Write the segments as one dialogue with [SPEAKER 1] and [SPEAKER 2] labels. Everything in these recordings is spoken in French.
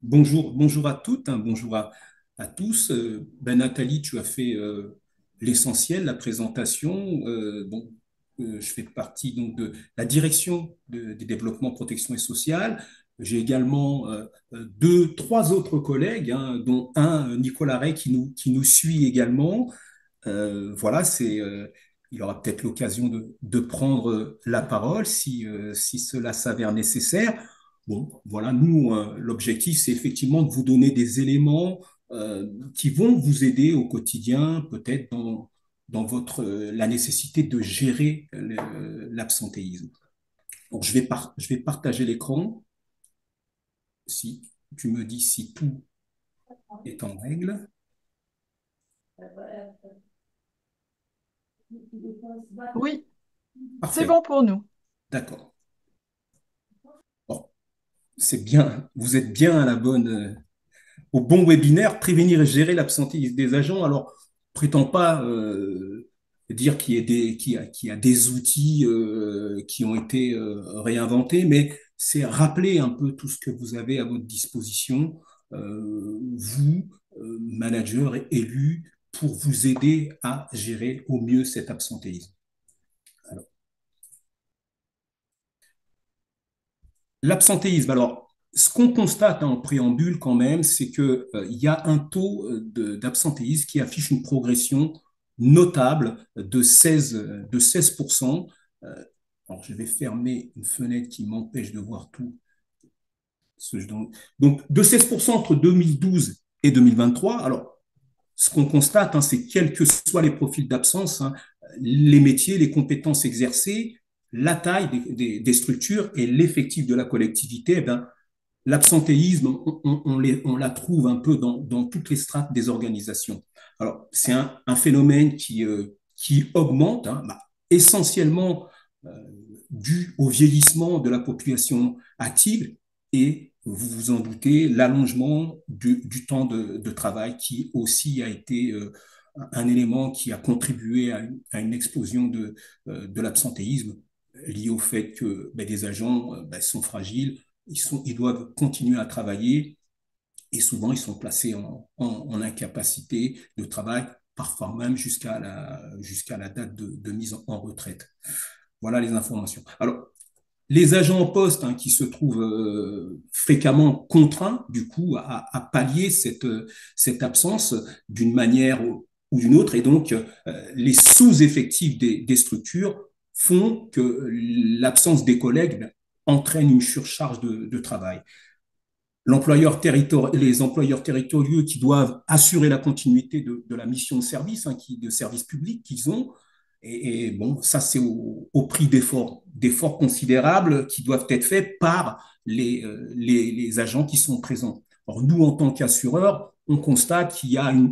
[SPEAKER 1] Bonjour à toutes, hein, bonjour à tous. Nathalie, tu as fait l'essentiel, la présentation. Je fais partie donc de la direction des développements, protection et sociale. J'ai également deux, trois autres collègues, hein, dont un, Nicolas Ray, qui nous suit également. Voilà, il aura peut-être l'occasion de prendre la parole si cela s'avère nécessaire. Bon, voilà, nous, l'objectif, c'est effectivement de vous donner des éléments qui vont vous aider au quotidien, peut-être la nécessité de gérer l'absentéisme. Donc, je vais partager l'écran. Si tu me dis si tout est en règle.
[SPEAKER 2] Oui, c'est
[SPEAKER 1] Parfait,
[SPEAKER 2] bon pour nous.
[SPEAKER 1] d'accord. Bon, c'est bien, vous êtes bien à au bon webinaire, prévenir et gérer l'absentéisme des agents. Alors, prétend pas dire qu'il y a des outils qui ont été réinventés, mais c'est rappeler un peu tout ce que vous avez à votre disposition, vous, managers et élus, pour vous aider à gérer au mieux cet absentéisme. Alors, l'absentéisme, alors, ce qu'on constate en préambule quand même, c'est qu'il y a un taux d'absentéisme qui affiche une progression notable de 16%. Euh, alors, je vais fermer une fenêtre qui m'empêche de voir tout. Donc, de 16% entre 2012 et 2023. Alors, ce qu'on constate, hein, c'est quels que soient les profils d'absence, hein, les métiers, les compétences exercées, la taille des structures et l'effectif de la collectivité, eh bien, l'absentéisme, on la trouve un peu dans toutes les strates des organisations. Alors, c'est un phénomène qui augmente, hein, essentiellement euh, dû au vieillissement de la population active et, vous vous en doutez, l'allongement du temps de travail qui aussi a été un élément qui a contribué à une explosion de l'absentéisme lié au fait que des agents sont fragiles, ils doivent continuer à travailler et souvent ils sont placés en incapacité de travail, parfois même jusqu'à la date de mise en retraite. Voilà les informations. Alors, les agents en poste, hein, qui se trouvent fréquemment contraints du coup à pallier cette absence d'une manière ou d'une autre, et donc les sous-effectifs des structures font que l'absence des collègues entraîne une surcharge de travail. Les employeurs territoriaux qui doivent assurer la continuité de la mission de service, hein, de service public qu'ils ont. Et bon, ça, c'est au prix d'efforts considérables qui doivent être faits par les agents qui sont présents. Alors, nous, en tant qu'assureurs, on constate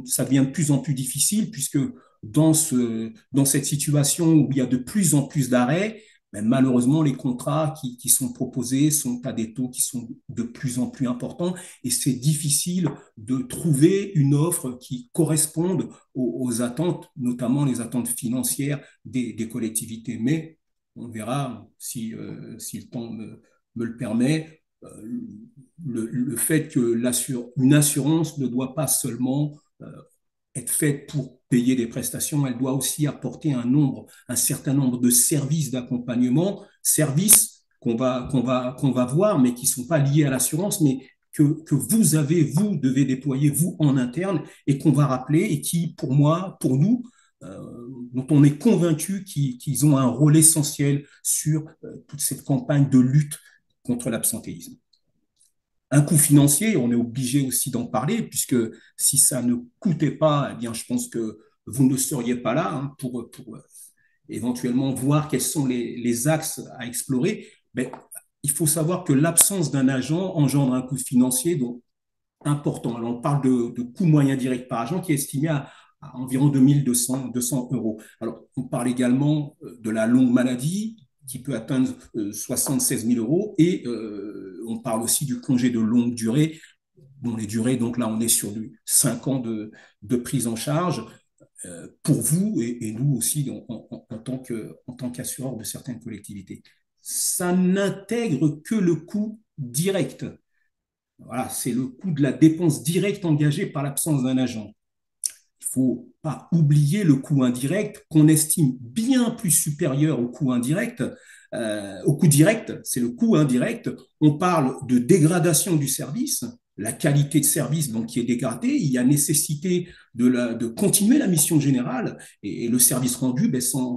[SPEAKER 1] ça devient de plus en plus difficile puisque dans cette situation où il y a de plus en plus d'arrêts, mais malheureusement, les contrats qui sont proposés sont à des taux qui sont de plus en plus importants et c'est difficile de trouver une offre qui corresponde aux attentes, notamment les attentes financières des collectivités. Mais on verra si le temps me le permet. Le fait que une assurance ne doit pas seulement être faite pour payer des prestations, elle doit aussi apporter un certain nombre de services d'accompagnement, services qu'on va voir, mais qui ne sont pas liés à l'assurance, mais que vous devez déployer, vous, en interne, et qu'on va rappeler, et qui, pour moi, pour nous, euh, dont on est convaincu qu'ils ont un rôle essentiel sur toute cette campagne de lutte contre l'absentéisme. Un coût financier, on est obligé aussi d'en parler, puisque si ça ne coûtait pas, eh bien, je pense que vous ne seriez pas là, hein, pour éventuellement voir quels sont les axes à explorer. Mais il faut savoir que l'absence d'un agent engendre un coût financier donc important. Alors, on parle de coût moyen direct par agent qui est estimé à environ 200 euros. Alors, on parle également de la longue maladie qui peut atteindre 76 000 euros et on parle aussi du congé de longue durée. Bon, les durées, donc là, on est sur du 5 ans de prise en charge pour vous et nous aussi en tant qu'assureur de certaines collectivités. Ça n'intègre que le coût direct. Voilà, c'est le coût de la dépense directe engagée par l'absence d'un agent. Il ne faut pas oublier le coût indirect qu'on estime bien plus supérieur au coût indirect. Au coût direct, c'est le coût indirect. On parle de dégradation du service, la qualité de service donc, qui est dégradée. Il y a nécessité de continuer la mission générale et le service rendu ben, s'en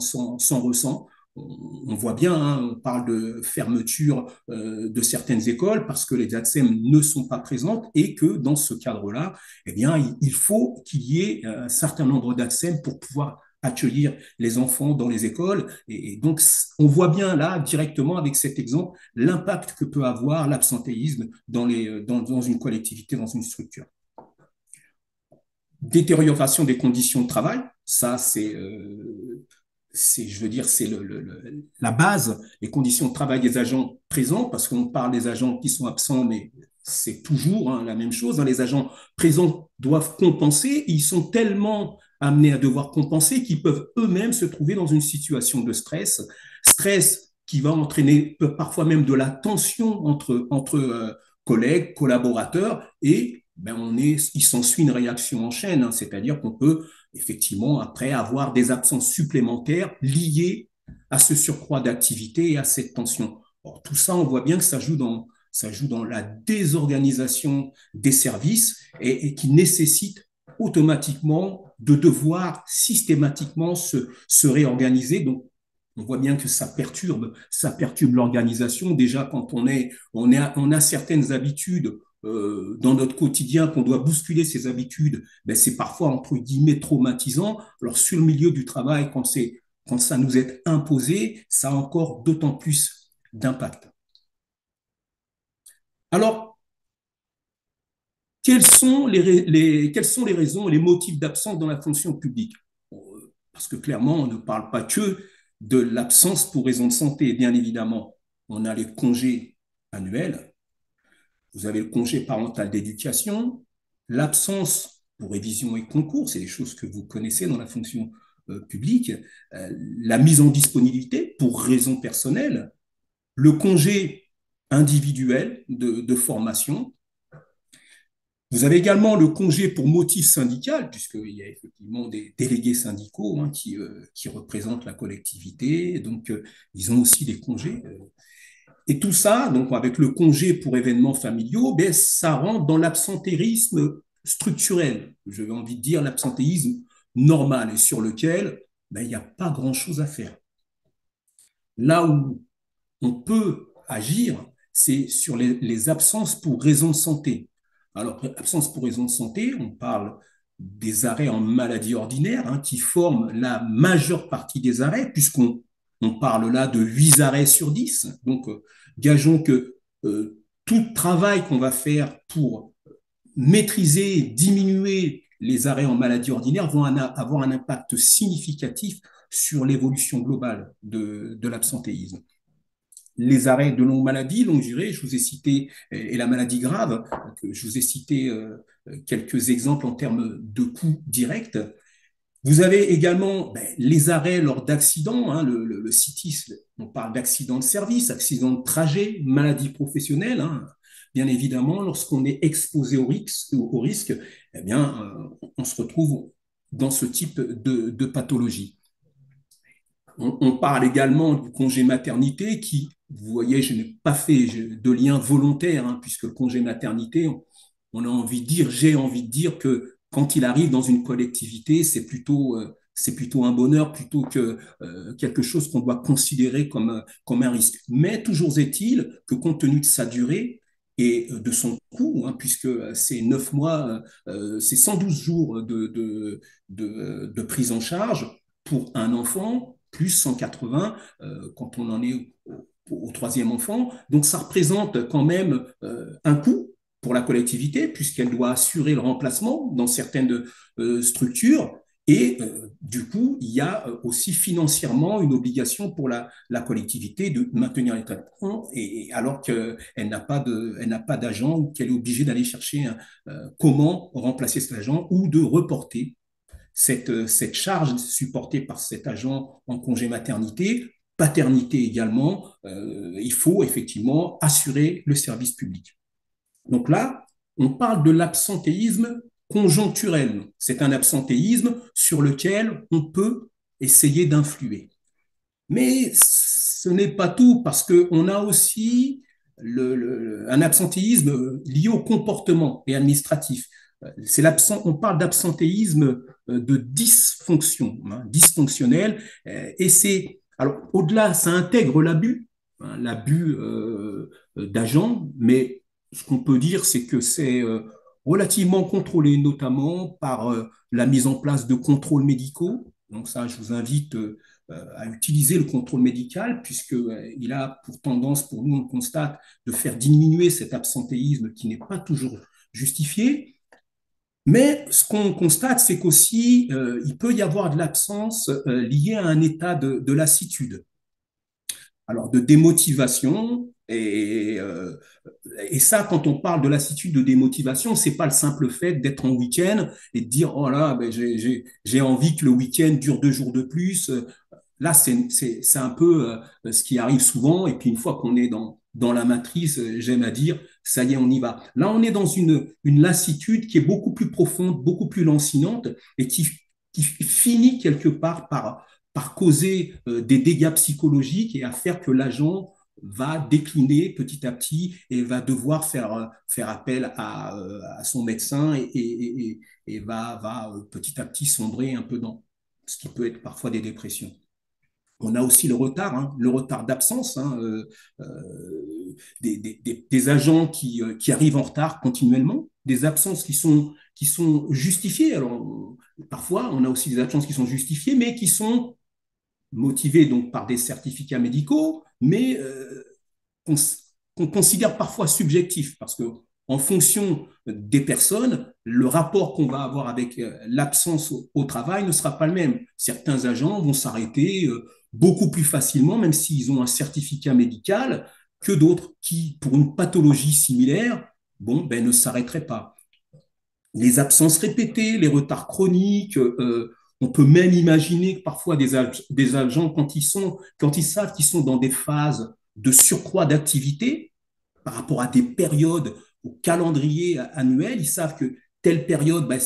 [SPEAKER 1] ressent. On voit bien, hein, on parle de fermeture de certaines écoles parce que les ATSEM ne sont pas présentes et que dans ce cadre-là, eh bien, il faut qu'il y ait un certain nombre d'ATSEM pour pouvoir accueillir les enfants dans les écoles. Et donc, on voit bien là, directement avec cet exemple, l'impact que peut avoir l'absentéisme dans une collectivité, dans une structure. Détérioration des conditions de travail, ça, je veux dire, c'est la base, les conditions de travail des agents présents, parce qu'on parle des agents qui sont absents, mais c'est toujours hein, la même chose. Hein. Les agents présents doivent compenser. Ils sont tellement amenés à devoir compenser qu'ils peuvent eux-mêmes se trouver dans une situation de stress. Stress qui va entraîner parfois même de la tension entre collègues, collaborateurs, et ben il s'ensuit une réaction en chaîne, hein, c'est-à-dire qu'on peut effectivement après avoir des absences supplémentaires liées à ce surcroît d'activité et à cette tension. Or, tout ça, on voit bien que ça joue dans la désorganisation des services et qui nécessite automatiquement de devoir systématiquement se réorganiser. Donc, on voit bien que ça perturbe l'organisation. Déjà, quand on a certaines habitudes dans notre quotidien, qu'on doit bousculer ses habitudes, ben c'est parfois, entre guillemets, traumatisant. Alors, sur le milieu du travail, quand ça nous est imposé, ça a encore d'autant plus d'impact. Alors, quelles sont les raisons et les motifs d'absence dans la fonction publique? Parce que clairement, on ne parle pas que de l'absence pour raison de santé, bien évidemment. On a les congés annuels, vous avez le congé parental d'éducation, l'absence pour révision et concours, c'est des choses que vous connaissez dans la fonction publique, la mise en disponibilité pour raison personnelle, le congé individuel de formation. Vous avez également le congé pour motif syndical, puisqu'il y a effectivement des délégués syndicaux hein, qui représentent la collectivité, donc ils ont aussi des congés. Et tout ça, donc avec le congé pour événements familiaux, ben, ça rentre dans l'absentéisme structurel, je vais envie de dire l'absentéisme normal, et sur lequel ben, il n'y a pas grand-chose à faire. Là où on peut agir, c'est sur les absences pour raison de santé. Alors, absence pour raison de santé, on parle des arrêts en maladie ordinaire, hein, qui forment la majeure partie des arrêts, puisqu'on parle là de 8 arrêts sur 10. Donc, gageons que tout travail qu'on va faire pour maîtriser, diminuer les arrêts en maladie ordinaire vont avoir un impact significatif sur l'évolution globale de l'absentéisme. Les arrêts de longue maladie, longue durée, je vous ai cité, et la maladie grave, je vous ai cité quelques exemples en termes de coûts directs. Vous avez également ben, les arrêts lors d'accidents, hein, le CITIS, on parle d'accidents de service, accidents de trajet, maladie professionnelle. Hein. Bien évidemment, lorsqu'on est exposé au risque eh bien, on se retrouve dans ce type de pathologie. On parle également du congé maternité qui, vous voyez, je n'ai pas fait de lien volontaire, hein, puisque le congé maternité, on a envie de dire, j'ai envie de dire que quand il arrive dans une collectivité, c'est plutôt un bonheur plutôt que quelque chose qu'on doit considérer comme un risque. Mais toujours est-il que compte tenu de sa durée et de son coût, hein, puisque c'est 9 mois, c'est 112 jours de prise en charge pour un enfant, plus 180 quand on en est au troisième enfant. Donc ça représente quand même un coût pour la collectivité, puisqu'elle doit assurer le remplacement dans certaines structures. Et du coup, il y a aussi financièrement une obligation pour la collectivité de maintenir l'état de fonds, et alors qu'elle n'a pas d'agent ou qu'elle est obligée d'aller chercher comment remplacer cet agent ou de reporter cette charge supportée par cet agent en congé maternité, paternité également, il faut effectivement assurer le service public. Donc là, on parle de l'absentéisme conjoncturel. C'est un absentéisme sur lequel on peut essayer d'influer. Mais ce n'est pas tout, parce qu'on a aussi un absentéisme lié au comportement et administratif. On parle d'absentéisme de dysfonction, hein, dysfonctionnel, et c'est, alors au-delà, ça intègre l'abus, hein, l'abus d'agents, mais ce qu'on peut dire, c'est que c'est relativement contrôlé, notamment par la mise en place de contrôles médicaux. Donc ça, je vous invite à utiliser le contrôle médical, puisqu'il a pour tendance, pour nous, on le constate, de faire diminuer cet absentéisme qui n'est pas toujours justifié. Mais ce qu'on constate, c'est qu'aussi, il peut y avoir de l'absence liée à un état de lassitude, alors de démotivation. Et ça, quand on parle de lassitude, de démotivation, c'est pas le simple fait d'être en week-end et de dire, oh là, ben j'ai envie que le week-end dure 2 jours de plus. Là, c'est un peu ce qui arrive souvent. Et puis, une fois qu'on est dans la matrice, j'aime à dire, ça y est, on y va. Là, on est dans une lassitude qui est beaucoup plus profonde, beaucoup plus lancinante et qui finit quelque part par causer des dégâts psychologiques et à faire que l'agent va décliner petit à petit et va devoir faire appel à son médecin et va petit à petit sombrer un peu dans ce qui peut être parfois des dépressions. On a aussi hein, le retard d'absence, hein, des agents qui arrivent en retard continuellement, des absences qui sont justifiées. Alors, parfois, on a aussi des absences qui sont justifiées, mais qui sont motivées donc par des certificats médicaux, mais qu'on considère parfois subjectif, parce que en fonction des personnes, le rapport qu'on va avoir avec l'absence au travail ne sera pas le même. Certains agents vont s'arrêter beaucoup plus facilement, même s'ils ont un certificat médical, que d'autres qui, pour une pathologie similaire, bon, ben, ne s'arrêteraient pas. Les absences répétées, les retards chroniques, on peut même imaginer que parfois des agents, quand ils savent qu'ils sont dans des phases de surcroît d'activité par rapport à des périodes au calendrier annuel, ils savent que telle période, ben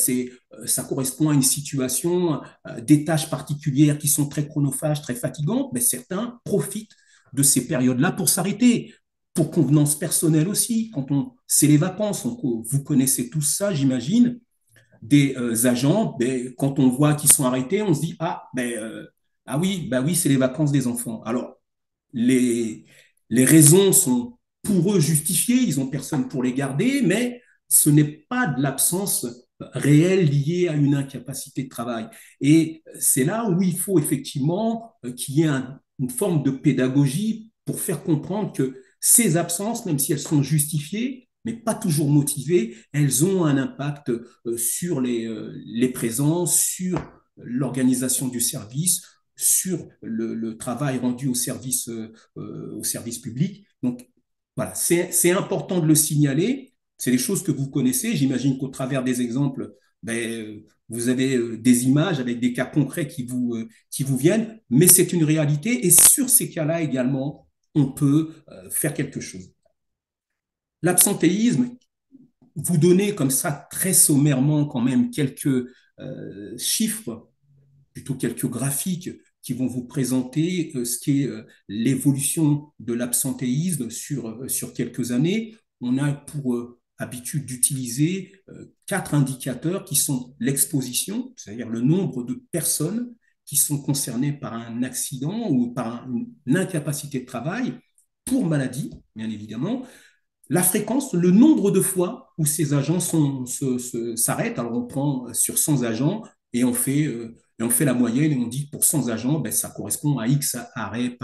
[SPEAKER 1] ça correspond à une situation, des tâches particulières qui sont très chronophages, très fatigantes, mais certains profitent de ces périodes-là pour s'arrêter, pour convenance personnelle aussi. C'est les vacances, vous connaissez tous ça, j'imagine, des agents, ben, quand on voit qu'ils sont arrêtés, on se dit, ah oui, bah oui, c'est les vacances des enfants. Alors, les, les raisons sont pour eux justifiées, ils n'ont personne pour les garder, mais ce n'est pas de l'absence réelle liée à une incapacité de travail. Et c'est là où il faut effectivement qu'il y ait une forme de pédagogie pour faire comprendre que ces absences, même si elles sont justifiées, mais pas toujours motivées, elles ont un impact sur les présences, sur l'organisation du service, sur le travail rendu au service public. Donc, voilà, c'est important de le signaler. C'est des choses que vous connaissez. J'imagine qu'au travers des exemples, ben, vous avez des images avec des cas concrets qui vous viennent, mais c'est une réalité. Et sur ces cas-là également, on peut faire quelque chose. L'absentéisme, vous donnez comme ça très sommairement quand même quelques chiffres, plutôt quelques graphiques qui vont vous présenter ce qu'est l'évolution de l'absentéisme sur quelques années. On a pour habitude d'utiliser 4 indicateurs qui sont l'exposition, c'est-à-dire le nombre de personnes qui sont concernées par un accident ou par une incapacité de travail pour maladie, bien évidemment, la fréquence, le nombre de fois où ces agents s'arrêtent. Alors, on prend sur 100 agents et on fait la moyenne et on dit que pour 100 agents, ben, ça correspond à X arrêts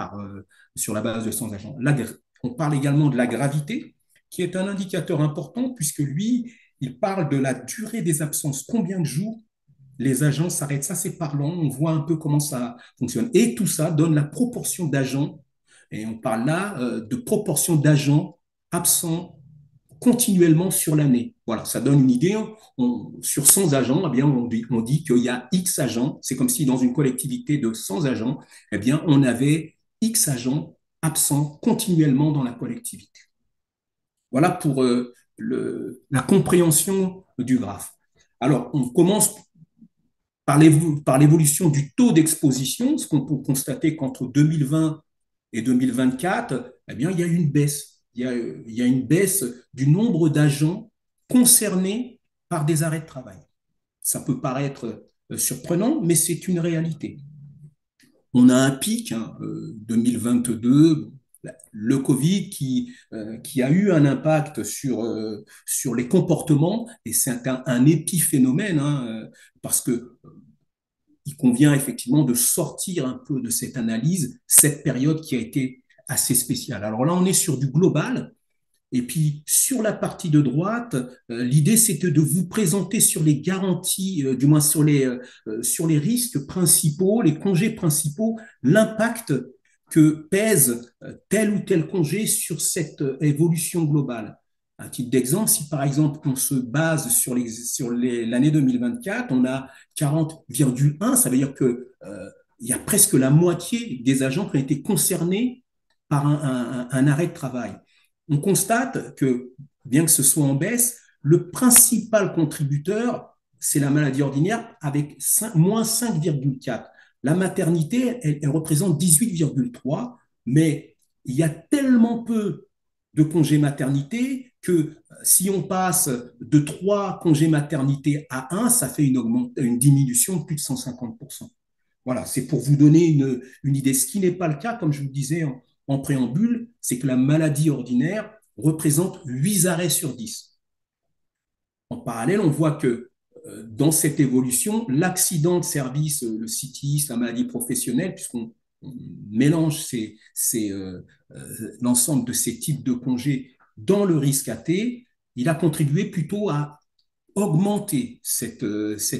[SPEAKER 1] sur la base de 100 agents. Là, on parle également de la gravité, qui est un indicateur important puisque lui, il parle de la durée des absences. Combien de jours les agents s'arrêtent? Ça, c'est parlant. On voit un peu comment ça fonctionne. Et tout ça donne la proportion d'agents. Et on parle là de proportion d'agents absents continuellement sur l'année. Voilà, ça donne une idée. Sur 100 agents, eh bien, on dit qu'il y a X agents. C'est comme si dans une collectivité de 100 agents, eh bien, on avait X agents absents continuellement dans la collectivité. Voilà la compréhension du graphe. Alors, on commence par l'évolution du taux d'exposition, ce qu'on peut constater qu'entre 2020 et 2024, eh bien, il y a une baisse. Il y a une baisse du nombre d'agents concernés par des arrêts de travail. Ça peut paraître surprenant, mais c'est une réalité. On a un pic, hein, 2022, le Covid qui a eu un impact sur les comportements, et c'est un épiphénomène, hein, parce que il convient effectivement de sortir un peu de cette analyse, cette période qui a été assez spéciale. Alors là, on est sur du global. Et puis, sur la partie de droite, l'idée, c'était de vous présenter sur les garanties, du moins sur les risques principaux, les congés principaux, l'impact que pèse tel ou tel congé sur cette évolution globale. À titre d'exemple, si par exemple on se base sur l'année 2024, on a 40,1, ça veut dire que il y a presque la moitié des agents qui ont été concernés par un arrêt de travail. On constate que, bien que ce soit en baisse, le principal contributeur, c'est la maladie ordinaire avec moins 5,4. La maternité, elle représente 18,3, mais il y a tellement peu de congés maternité que si on passe de 3 congés maternité à un, ça fait une diminution de plus de 150%. Voilà, c'est pour vous donner une idée. Ce qui n'est pas le cas, comme je vous disais en préambule, c'est que la maladie ordinaire représente 8 arrêts sur 10. En parallèle, on voit que dans cette évolution, l'accident de service, le CITIS, la maladie professionnelle, puisqu'on mélange l'ensemble de ces types de congés dans le risque AT, il a contribué plutôt à augmenter cette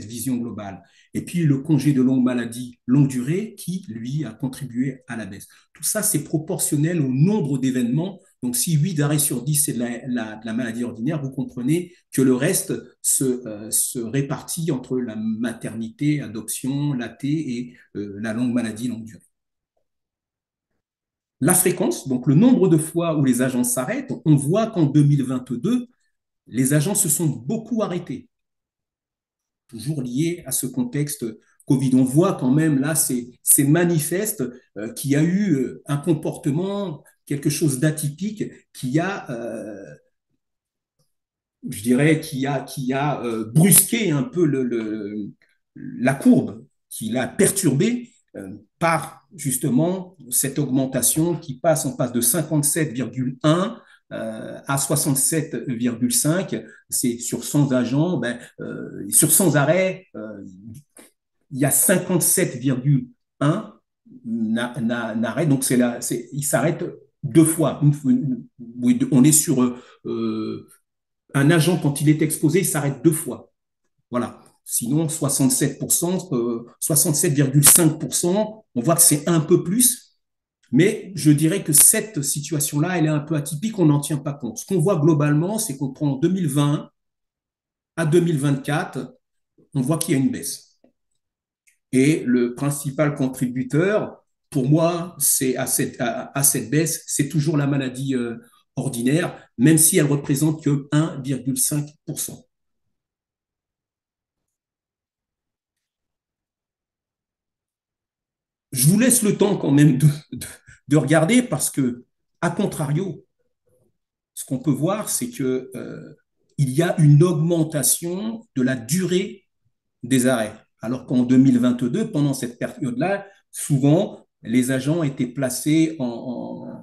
[SPEAKER 1] vision globale. Et puis le congé de longue maladie, longue durée, qui, lui, a contribué à la baisse. Tout ça, c'est proportionnel au nombre d'événements. Donc, si 8 arrêts sur 10, c'est de la maladie ordinaire, vous comprenez que le reste se répartit entre la maternité, adoption, l'AT et la longue maladie, longue durée. La fréquence, donc le nombre de fois où les agents s'arrêtent, on voit qu'en 2022, les agents se sont beaucoup arrêtés, toujours lié à ce contexte Covid. On voit quand même là, c'est manifeste qu'il y a eu un comportement, quelque chose d'atypique qui a, je dirais, qui a brusqué un peu la courbe, qui l'a perturbée par justement cette augmentation qui passe, on passe de 57,1 à 67,5, c'est sur 100 agents, sur 100 arrêts, il y a 57,1 arrêts, donc il s'arrête deux fois. On est sur un agent, quand il est exposé, il s'arrête deux fois. Voilà. Sinon, 67%, 67,5%, on voit que c'est un peu plus. Mais je dirais que cette situation-là, elle est un peu atypique, on n'en tient pas compte. Ce qu'on voit globalement, c'est qu'on prend 2020 à 2024, on voit qu'il y a une baisse. Et le principal contributeur, pour moi, c'est à cette baisse, c'est toujours la maladie ordinaire, même si elle représente que 1,5%. Je vous laisse le temps quand même de regarder parce que, à contrario, ce qu'on peut voir, c'est que il y a une augmentation de la durée des arrêts. Alors qu'en 2022, pendant cette période-là, souvent, les agents étaient placés on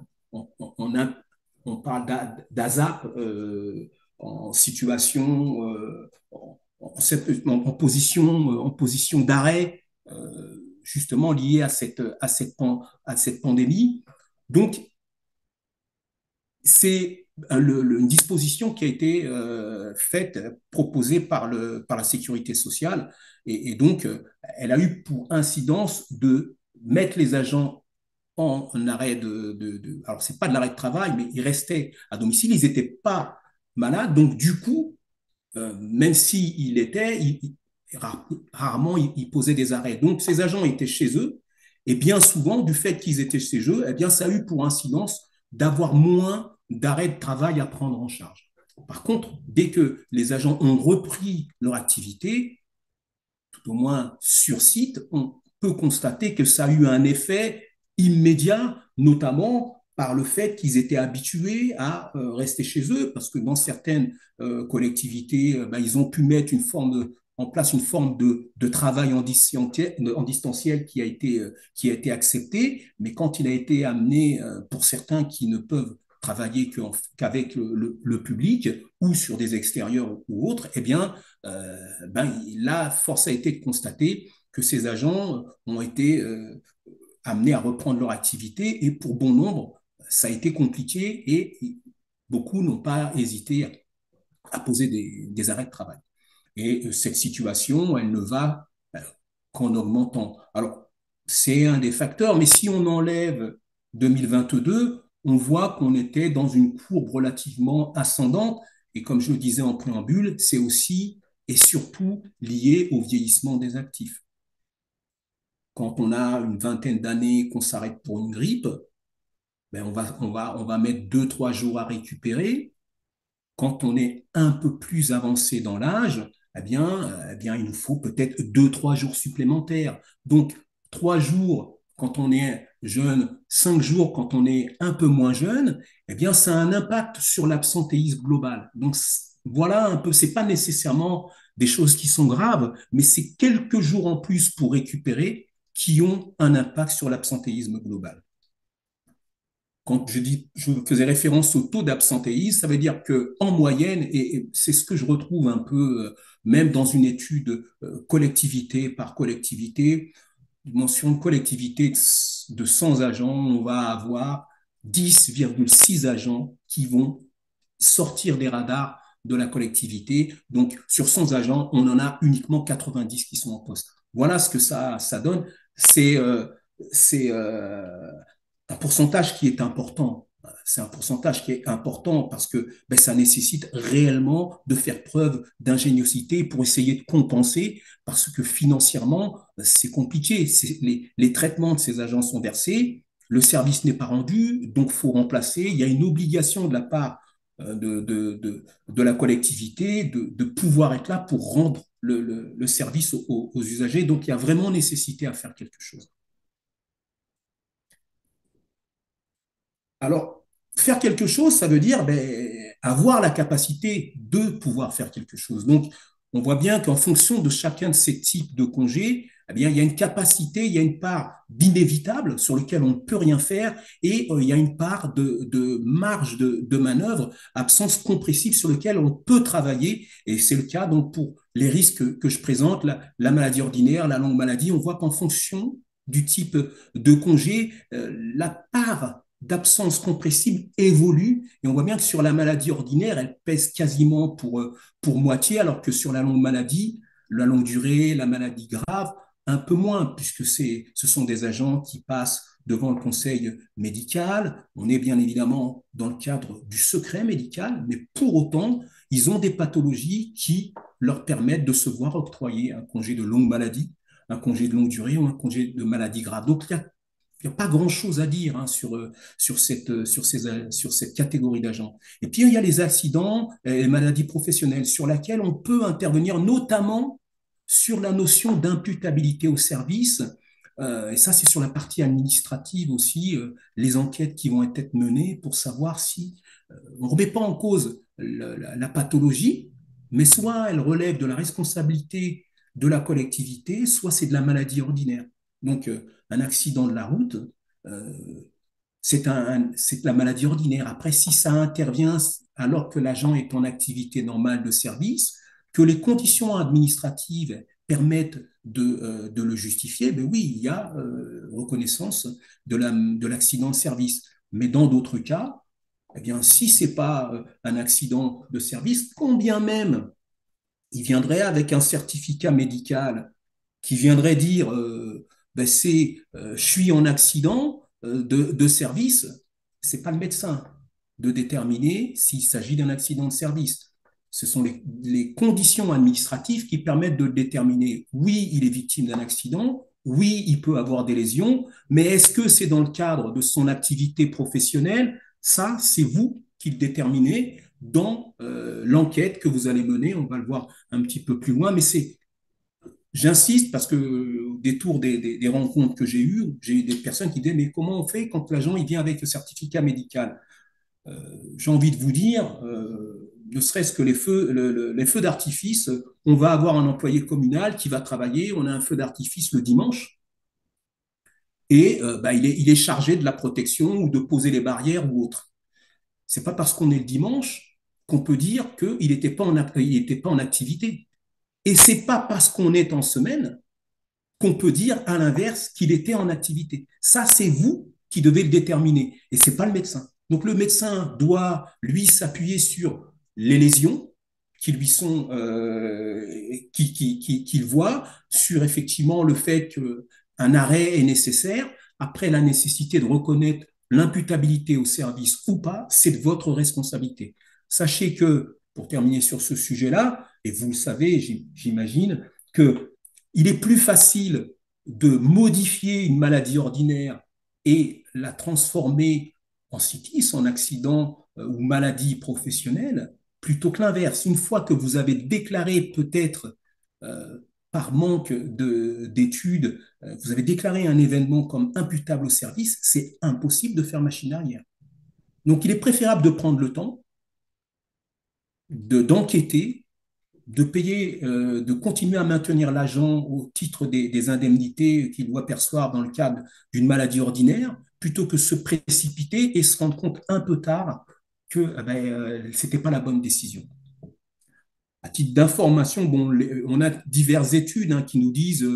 [SPEAKER 1] parle d'ASAP, en situation, en position d'arrêt, justement liée à cette pandémie. Donc, c'est une disposition qui a été faite, proposée par la sécurité sociale, et donc elle a eu pour incidence de mettre les agents en arrêt alors c'est pas de l'arrêt de travail, mais ils restaient à domicile, ils n'étaient pas malades, donc du coup, même s'ils étaient, rarement ils posaient des arrêts. Donc ces agents étaient chez eux, et bien souvent, du fait qu'ils étaient chez eux, eh bien ça a eu pour incidence d'avoir moins d'arrêts de travail à prendre en charge. Par contre, dès que les agents ont repris leur activité, tout au moins sur site, on peut constater que ça a eu un effet immédiat, notamment par le fait qu'ils étaient habitués à rester chez eux, parce que dans certaines collectivités, ils ont pu mettre en place une forme de travail en distanciel qui a été accepté, mais quand il a été amené, pour certains qui ne peuvent travailler qu'avec le public ou sur des extérieurs ou autres, eh bien, là, force a été de constater que ces agents ont été amenés à reprendre leur activité et pour bon nombre, ça a été compliqué et beaucoup n'ont pas hésité à poser des arrêts de travail. Et cette situation, elle ne va qu'en augmentant. Alors, c'est un des facteurs, mais si on enlève 2022, on voit qu'on était dans une courbe relativement ascendante. Et comme je le disais en préambule, c'est aussi et surtout lié au vieillissement des actifs. Quand on a une vingtaine d'années, qu'on s'arrête pour une grippe, on va mettre 2, 3 jours à récupérer. Quand on est un peu plus avancé dans l'âge, il nous faut peut-être 2, 3 jours supplémentaires. Donc, 3 jours quand on est jeune, 5 jours quand on est un peu moins jeune, ça a un impact sur l'absentéisme global. Donc, voilà un peu, c'est pas nécessairement des choses qui sont graves, mais c'est quelques jours en plus pour récupérer qui ont un impact sur l'absentéisme global. Quand je faisais référence au taux d'absentéisme, ça veut dire que en moyenne, et c'est ce que je retrouve un peu, même dans une étude collectivité par collectivité, mention de collectivité de 100 agents, on va avoir 10,6 agents qui vont sortir des radars de la collectivité. Donc, sur 100 agents, on en a uniquement 90 qui sont en poste. Voilà ce que ça donne. C'est un pourcentage qui est important. C'est un pourcentage qui est important parce que ça nécessite réellement de faire preuve d'ingéniosité pour essayer de compenser parce que financièrement, c'est compliqué. Les traitements de ces agents sont versés, le service n'est pas rendu, donc il faut remplacer. Il y a une obligation de la part de la collectivité de pouvoir être là pour rendre le service aux usagers. Donc il y a vraiment nécessité à faire quelque chose. Alors, faire quelque chose, ça veut dire avoir la capacité de pouvoir faire quelque chose. Donc, on voit bien qu'en fonction de chacun de ces types de congés, il y a une capacité, il y a une part d'inévitable sur lequel on ne peut rien faire et il y a une part de marge de manœuvre, absence compressive sur lequel on peut travailler. Et c'est le cas donc pour les risques que je présente, la maladie ordinaire, la longue maladie. On voit qu'en fonction du type de congé, la part d'absence compressible évolue et on voit bien que sur la maladie ordinaire, elle pèse quasiment pour moitié, alors que sur la longue maladie, la longue durée, la maladie grave, un peu moins, puisque ce sont des agents qui passent devant le conseil médical. On est bien évidemment dans le cadre du secret médical, mais pour autant, ils ont des pathologies qui leur permettent de se voir octroyer un congé de longue maladie, un congé de longue durée ou un congé de maladie grave. Donc, il n'y a pas grand-chose à dire sur cette catégorie d'agents. Et puis, il y a les accidents et les maladies professionnelles sur lesquelles on peut intervenir, notamment sur la notion d'imputabilité au service. Et ça, c'est sur la partie administrative aussi, les enquêtes qui vont être menées pour savoir si on ne remet pas en cause la pathologie, mais soit elle relève de la responsabilité de la collectivité, soit c'est de la maladie ordinaire. Donc, un accident de la route, euh, c'est la maladie ordinaire. Après, si ça intervient alors que l'agent est en activité normale de service, que les conditions administratives permettent de le justifier, ben oui, il y a reconnaissance de l'accident de service. Mais dans d'autres cas, eh bien, si ce n'est pas un accident de service, combien même il viendrait avec un certificat médical qui viendrait dire je suis en accident de service, c'est pas le médecin de déterminer s'il s'agit d'un accident de service. Ce sont les conditions administratives qui permettent de déterminer, oui, il est victime d'un accident, oui, il peut avoir des lésions, mais est-ce que c'est dans le cadre de son activité professionnelle? Ça, c'est vous qui le déterminez. dans l'enquête que vous allez mener. On va le voir un petit peu plus loin, mais j'insiste parce que au détour des rencontres que j'ai eu des personnes qui disaient, mais comment on fait quand l'agent il vient avec le certificat médical? J'ai envie de vous dire, ne serait-ce que les feux d'artifice, on va avoir un employé communal qui va travailler, on a un feu d'artifice le dimanche, et bah, il est chargé de la protection ou de poser les barrières ou autre. C'est pas parce qu'on est le dimanche qu'on peut dire qu'il n'était pas, pas en activité. Et c'est pas parce qu'on est en semaine qu'on peut dire à l'inverse qu'il était en activité. Ça, c'est vous qui devez le déterminer et c'est pas le médecin. Donc le médecin doit, lui, s'appuyer sur les lésions qui lui sont, qu'il voit, sur effectivement le fait qu'un arrêt est nécessaire. Après, la nécessité de reconnaître l'imputabilité au service ou pas, c'est de votre responsabilité. Sachez que, pour terminer sur ce sujet-là, et vous le savez, j'imagine, que il est plus facile de modifier une maladie ordinaire et la transformer en sitis, en accident ou maladie professionnelle, plutôt que l'inverse. Une fois que vous avez déclaré peut-être euh, par manque d'études, vous avez déclaré un événement comme imputable au service, c'est impossible de faire machine arrière. Donc il est préférable de prendre le temps d'enquêter, de payer, de continuer à maintenir l'agent au titre des indemnités qu'il doit percevoir dans le cadre d'une maladie ordinaire, plutôt que se précipiter et se rendre compte un peu tard que ce n'était pas la bonne décision. À titre d'information, bon, on a diverses études qui nous disent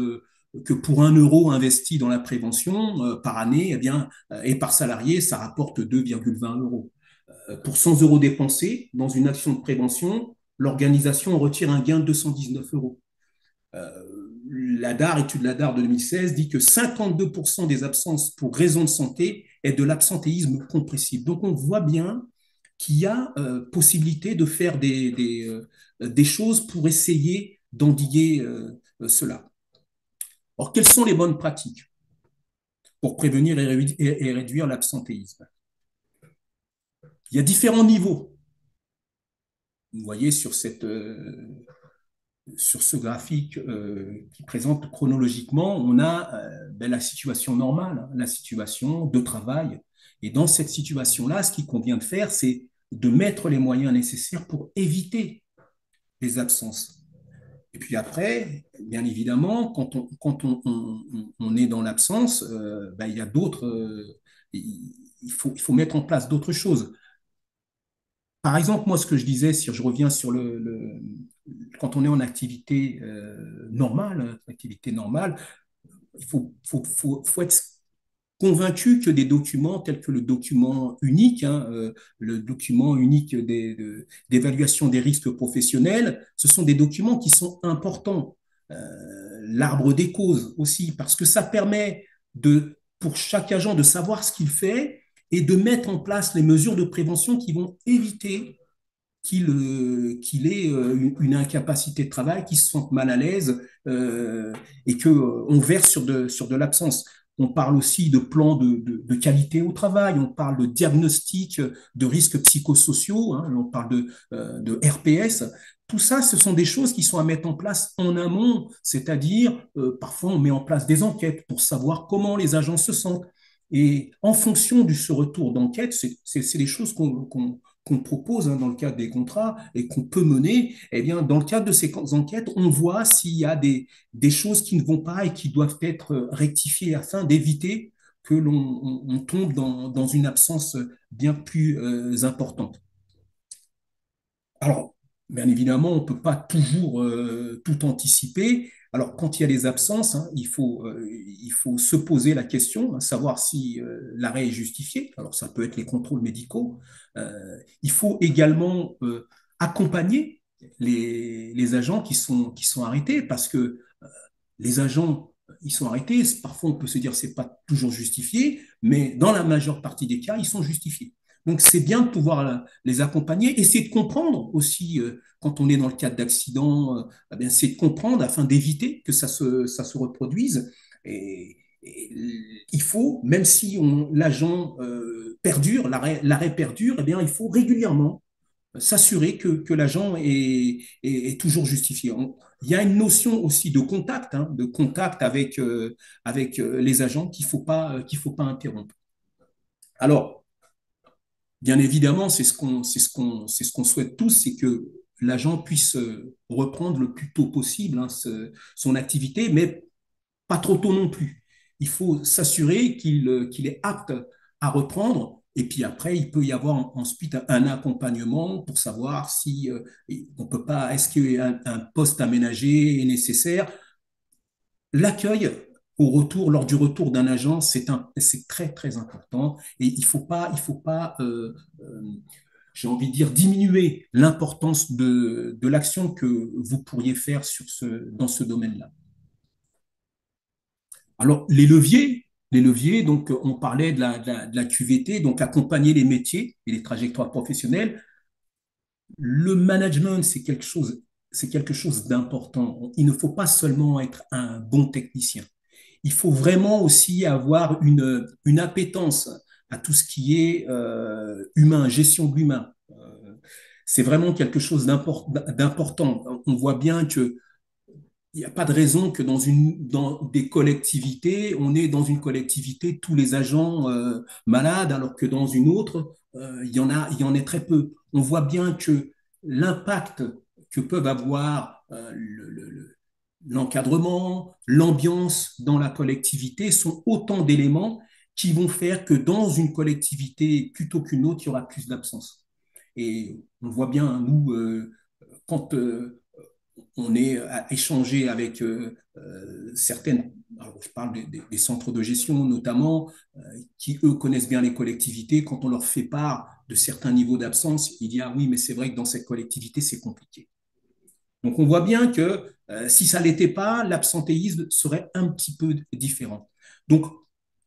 [SPEAKER 1] que pour 1 euro investi dans la prévention par année, eh bien, et par salarié, ça rapporte 2,20 euros. Pour 100 euros dépensés dans une action de prévention, l'organisation retire un gain de 219 euros. Euh, étude LADAR de 2016, dit que 52% des absences pour raison de santé est de l'absentéisme compressible. Donc on voit bien qu'il y a possibilité de faire des choses pour essayer d'endiguer cela. Or, quelles sont les bonnes pratiques pour prévenir et réduire l'absentéisme? Il y a différents niveaux. Vous voyez sur ce graphique qui présente chronologiquement, on a la situation normale, hein, la situation de travail. Et dans cette situation-là, ce qu'il convient de faire, c'est de mettre les moyens nécessaires pour éviter les absences. Et puis après, bien évidemment, on est dans l'absence, il y a d'autres, il faut mettre en place d'autres choses. Par exemple, moi, ce que je disais, si je reviens sur quand on est en activité normale, faut être convaincu que des documents tels que le document unique, le document unique d'évaluation des risques professionnels, ce sont des documents qui sont importants. L'arbre des causes aussi, parce que ça permet pour chaque agent de savoir ce qu'il fait et de mettre en place les mesures de prévention qui vont éviter qu'il ait une incapacité de travail, qu'il se sente mal à l'aise et qu'on verse sur de l'absence. On parle aussi de plans de qualité au travail, on parle de diagnostic de risques psychosociaux, hein, on parle de RPS. Tout ça, ce sont des choses qui sont à mettre en place en amont, c'est-à-dire parfois on met en place des enquêtes pour savoir comment les agents se sentent. Et en fonction de ce retour d'enquête, c'est des choses qu'on propose dans le cadre des contrats et qu'on peut mener. Eh bien, dans le cadre de ces enquêtes, on voit s'il y a des choses qui ne vont pas et qui doivent être rectifiées afin d'éviter que l'on tombe dans une absence bien plus importante. Alors, bien évidemment, on ne peut pas toujours tout anticiper. Alors, quand il y a des absences, il faut se poser la question, savoir si l'arrêt est justifié. Alors, ça peut être les contrôles médicaux. Il faut également accompagner les agents qui sont arrêtés parce que les agents, ils sont arrêtés. Parfois, on peut se dire que ce n'est pas toujours justifié, mais dans la majeure partie des cas, ils sont justifiés. Donc, c'est bien de pouvoir les accompagner, essayer de comprendre aussi, quand on est dans le cadre d'accidents, c'est de comprendre afin d'éviter que ça se reproduise. Et il faut, même si l'agent perdure, l'arrêt perdure, eh bien, il faut régulièrement s'assurer que l'agent est toujours justifié. Il y a une notion aussi de contact, hein, de contact avec les agents qu'il faut pas interrompre. Alors, bien évidemment, c'est ce qu'on souhaite tous, c'est que l'agent puisse reprendre le plus tôt possible, hein, son activité, mais pas trop tôt non plus. Il faut s'assurer qu'il est apte à reprendre. Et puis après, il peut y avoir ensuite un accompagnement pour savoir si on peut pas, est-ce qu'un poste aménagé est nécessaire. L'accueil lors du retour d'un agent, c'est très très important. Et il faut pas, j'ai envie de dire, diminuer l'importance de l'action que vous pourriez faire dans ce domaine-là. Alors, les leviers, donc on parlait de la QVT, donc accompagner les métiers et les trajectoires professionnelles. Le management, c'est quelque chose d'important. Il ne faut pas seulement être un bon technicien. Il faut vraiment aussi avoir une appétence à tout ce qui est humain, gestion de l'humain. C'est vraiment quelque chose d'important. On voit bien que il n'y a pas de raison que dans des collectivités, on est dans une collectivité tous les agents malades, alors que dans une autre, il y en a très peu. On voit bien que l'impact que peuvent avoir l'encadrement, l'ambiance dans la collectivité sont autant d'éléments qui vont faire que dans une collectivité plutôt qu'une autre, il y aura plus d'absence. Et on voit bien, nous, quand on est à échanger avec certaines, alors je parle des centres de gestion notamment, qui eux connaissent bien les collectivités. Quand on leur fait part de certains niveaux d'absence, il dit ah oui, mais c'est vrai que dans cette collectivité, c'est compliqué. Donc on voit bien que si ça ne l'était pas, l'absentéisme serait un petit peu différent. Donc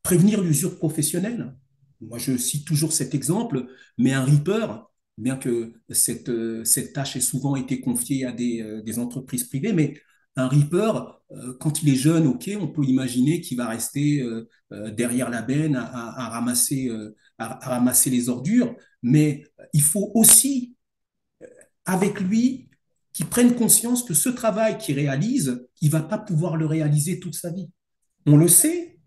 [SPEAKER 1] prévenir l'usure professionnelle, moi je cite toujours cet exemple, mais un Reaper, bien que cette tâche ait souvent été confiée à des entreprises privées, mais un Reaper, quand il est jeune, ok, on peut imaginer qu'il va rester derrière la benne à ramasser les ordures, mais il faut aussi avec lui qui prenne conscience que ce travail qu'il réalise, il ne va pas pouvoir le réaliser toute sa vie. On le sait,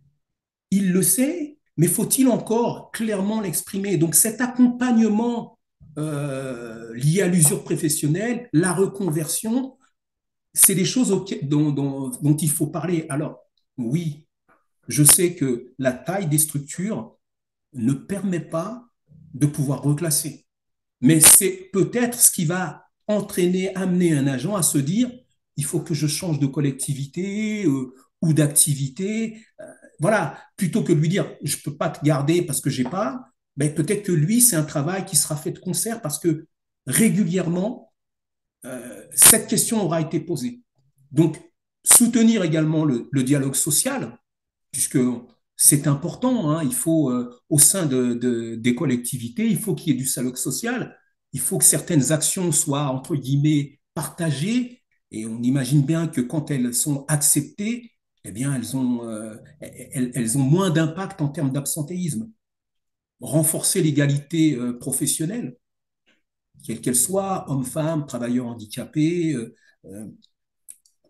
[SPEAKER 1] il le sait, mais faut-il encore clairement l'exprimer? Donc cet accompagnement lié à l'usure professionnelle, la reconversion, c'est des choses dont il faut parler. Alors oui, je sais que la taille des structures ne permet pas de pouvoir reclasser. Mais c'est peut-être ce qui va amener un agent à se dire, il faut que je change de collectivité ou d'activité. Voilà, plutôt que de lui dire, je ne peux pas te garder parce que j'ai pas, mais peut-être que lui, c'est un travail qui sera fait de concert parce que régulièrement, cette question aura été posée. Donc, soutenir également le dialogue social, puisque c'est important, hein, il faut, au sein des collectivités, il faut qu'il y ait du dialogue social, il faut que certaines actions soient, entre guillemets, partagées, et on imagine bien que quand elles sont acceptées, eh bien, elles ont moins d'impact en termes d'absentéisme. Renforcer l'égalité professionnelle, quelle qu'elle soit, hommes-femmes, travailleurs handicapés, euh,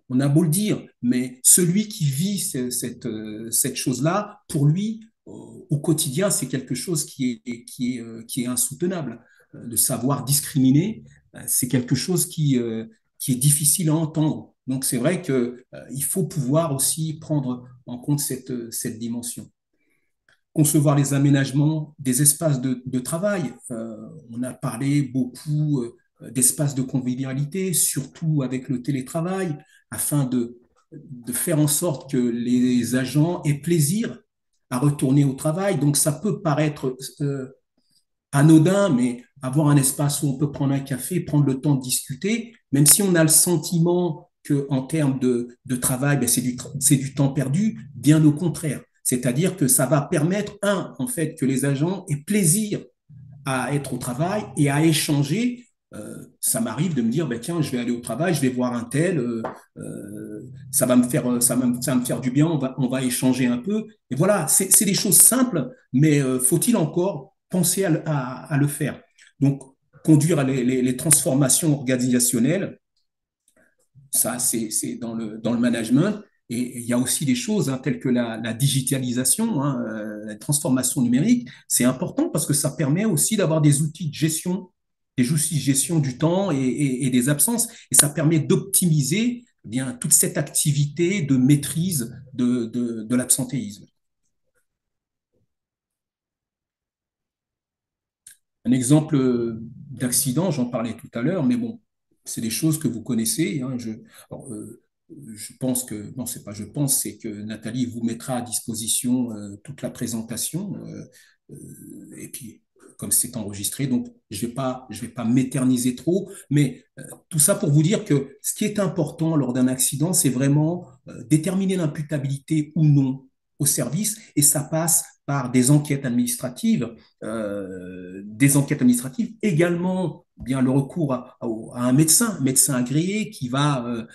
[SPEAKER 1] on a beau le dire, mais celui qui vit cette chose-là, pour lui, au quotidien, c'est quelque chose qui est insoutenable. De savoir discriminer, c'est quelque chose qui est difficile à entendre. Donc c'est vrai qu'il faut pouvoir aussi prendre en compte cette dimension. Concevoir les aménagements des espaces de travail. On a parlé beaucoup d'espaces de convivialité, surtout avec le télétravail, afin de faire en sorte que les agents aient plaisir à retourner au travail. Donc ça peut paraître anodin, mais avoir un espace où on peut prendre un café, prendre le temps de discuter, même si on a le sentiment qu'en termes de travail, ben c'est du temps perdu, bien au contraire. C'est-à-dire que ça va permettre, en fait, que les agents aient plaisir à être au travail et à échanger. Ça m'arrive de me dire, ben, tiens, je vais aller au travail, je vais voir un tel, ça va me faire du bien, on va échanger un peu. Et voilà, c'est des choses simples, mais faut-il encore penser à le faire? Donc, conduire les transformations organisationnelles. Ça, c'est dans le management. Et il y a aussi des choses telles que la digitalisation, la transformation numérique. C'est important parce que ça permet aussi d'avoir des outils de gestion, des outils de gestion du temps et des absences. Et ça permet d'optimiser bien toute cette activité de maîtrise de l'absentéisme. Un exemple d'accident, j'en parlais tout à l'heure, mais bon, c'est des choses que vous connaissez. Alors, je pense que, non, c'est pas je pense, c'est que Nathalie vous mettra à disposition toute la présentation. Et puis, comme c'est enregistré, donc je vais pas m'éterniser trop, mais tout ça pour vous dire que ce qui est important lors d'un accident, c'est vraiment déterminer l'imputabilité ou non au service, et ça passe par des enquêtes administratives, également bien le recours à un médecin agréé qui va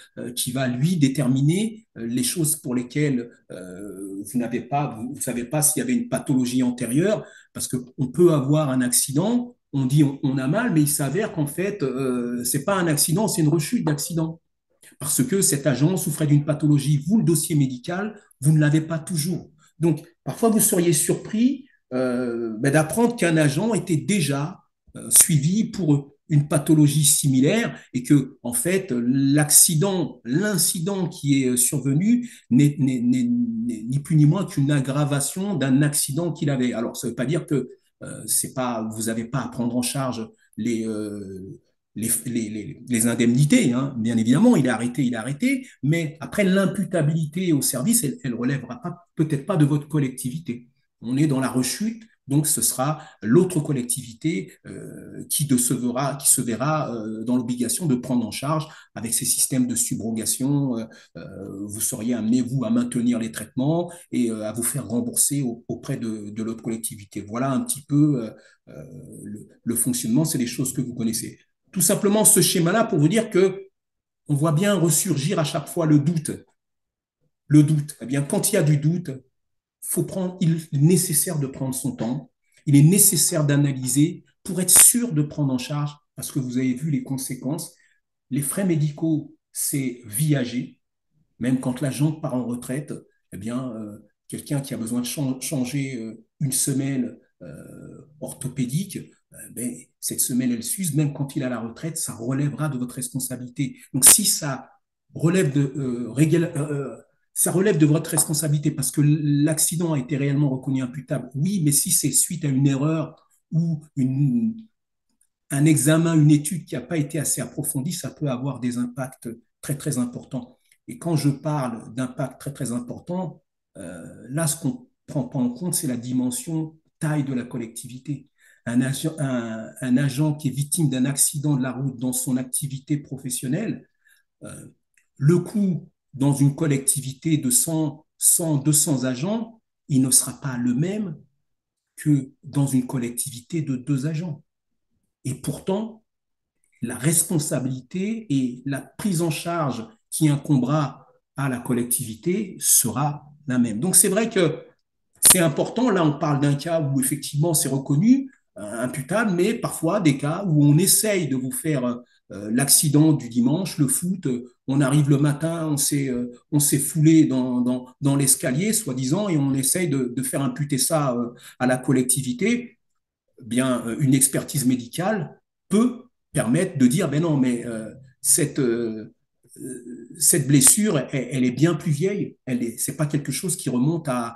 [SPEAKER 1] lui déterminer les choses pour lesquelles vous ne savez pas s'il y avait une pathologie antérieure, parce qu'on peut avoir un accident, on dit on a mal, mais il s'avère qu'en fait, c'est pas un accident, c'est une rechute d'accident. Parce que cet agent souffrait d'une pathologie, vous, le dossier médical, vous ne l'avez pas toujours. Donc, parfois, vous seriez surpris d'apprendre qu'un agent était déjà suivi pour une pathologie similaire et que, en fait, l'incident qui est survenu n'est ni plus ni moins qu'une aggravation d'un accident qu'il avait. Alors, ça ne veut pas dire que c'est pas, vous n'avez pas à prendre en charge les, euh, les indemnités, hein. Bien évidemment, il est arrêté, mais après l'imputabilité au service, elle relèvera pas, peut-être pas de votre collectivité. On est dans la rechute, donc ce sera l'autre collectivité qui se verra dans l'obligation de prendre en charge avec ces systèmes de subrogation. Vous seriez amené, vous, à maintenir les traitements et à vous faire rembourser auprès de l'autre collectivité. Voilà un petit peu le fonctionnement, c'est des choses que vous connaissez. Tout simplement ce schéma-là pour vous dire que on voit bien ressurgir à chaque fois le doute. Le doute. Eh bien, quand il y a du doute, il est nécessaire de prendre son temps. Il est nécessaire d'analyser pour être sûr de prendre en charge, parce que vous avez vu les conséquences. Les frais médicaux, c'est viager. Même quand l'agent part en retraite, eh bien, quelqu'un qui a besoin de changer une semelle orthopédique, ben, cette semelle, elle s'use, même quand il a la retraite, ça relèvera de votre responsabilité. Donc, si relève de, ça relève de votre responsabilité parce que l'accident a été réellement reconnu imputable, oui, mais si c'est suite à une erreur ou un examen, une étude qui n'a pas été assez approfondie, ça peut avoir des impacts très, très importants. Et quand je parle d'impact très, très important, là, ce qu'on ne prend pas en compte, c'est la dimension taille de la collectivité. Un agent qui est victime d'un accident de la route dans son activité professionnelle, euh, le coût dans une collectivité de 200 agents, il ne sera pas le même que dans une collectivité de 2 agents. Et pourtant, la responsabilité et la prise en charge qui incombera à la collectivité sera la même. Donc c'est vrai que c'est important. Là, on parle d'un cas où effectivement c'est reconnu, imputable, mais parfois des cas où on essaye de vous faire l'accident du dimanche, le foot, on arrive le matin, on s'est foulé dans l'escalier, soi-disant, et on essaye de faire imputer ça à la collectivité. Bien, une expertise médicale peut permettre de dire, ben non, mais cette blessure, elle est bien plus vieille. C'est pas quelque chose qui remonte à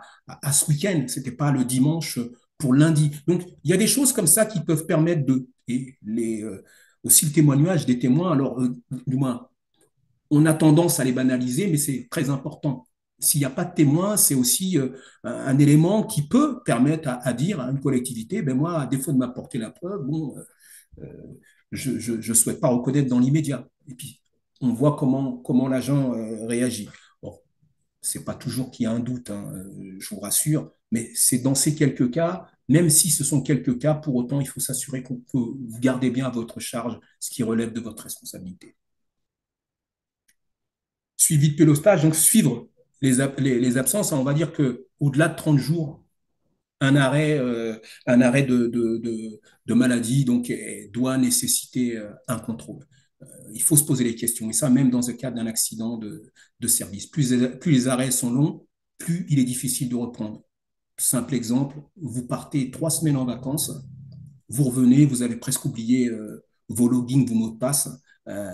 [SPEAKER 1] ce week-end. C'était pas le dimanche pour lundi. Donc, il y a des choses comme ça qui peuvent permettre et aussi le témoignage des témoins. Alors, du moins, on a tendance à les banaliser, mais c'est très important. S'il n'y a pas de témoin, c'est aussi un élément qui peut permettre dire à une collectivité, ben moi, à défaut de m'apporter la preuve, bon, euh, je ne souhaite pas reconnaître dans l'immédiat. Et puis, on voit comment l'agent réagit. Bon, ce n'est pas toujours qu'il y a un doute, hein, je vous rassure, mais c'est dans ces quelques cas, même si ce sont quelques cas, pour autant, il faut s'assurer que vous gardez bien à votre charge ce qui relève de votre responsabilité. Suivi de pilotage, donc suivre les absences, on va dire qu'au-delà de 30 jours, un arrêt de maladie, donc doit nécessiter un contrôle. Il faut se poser les questions, et ça même dans le cadre d'un accident de service. Plus les arrêts sont longs, plus il est difficile de reprendre. Simple exemple, vous partez 3 semaines en vacances, vous revenez, vous avez presque oublié vos logins, vos mots de passe. Euh,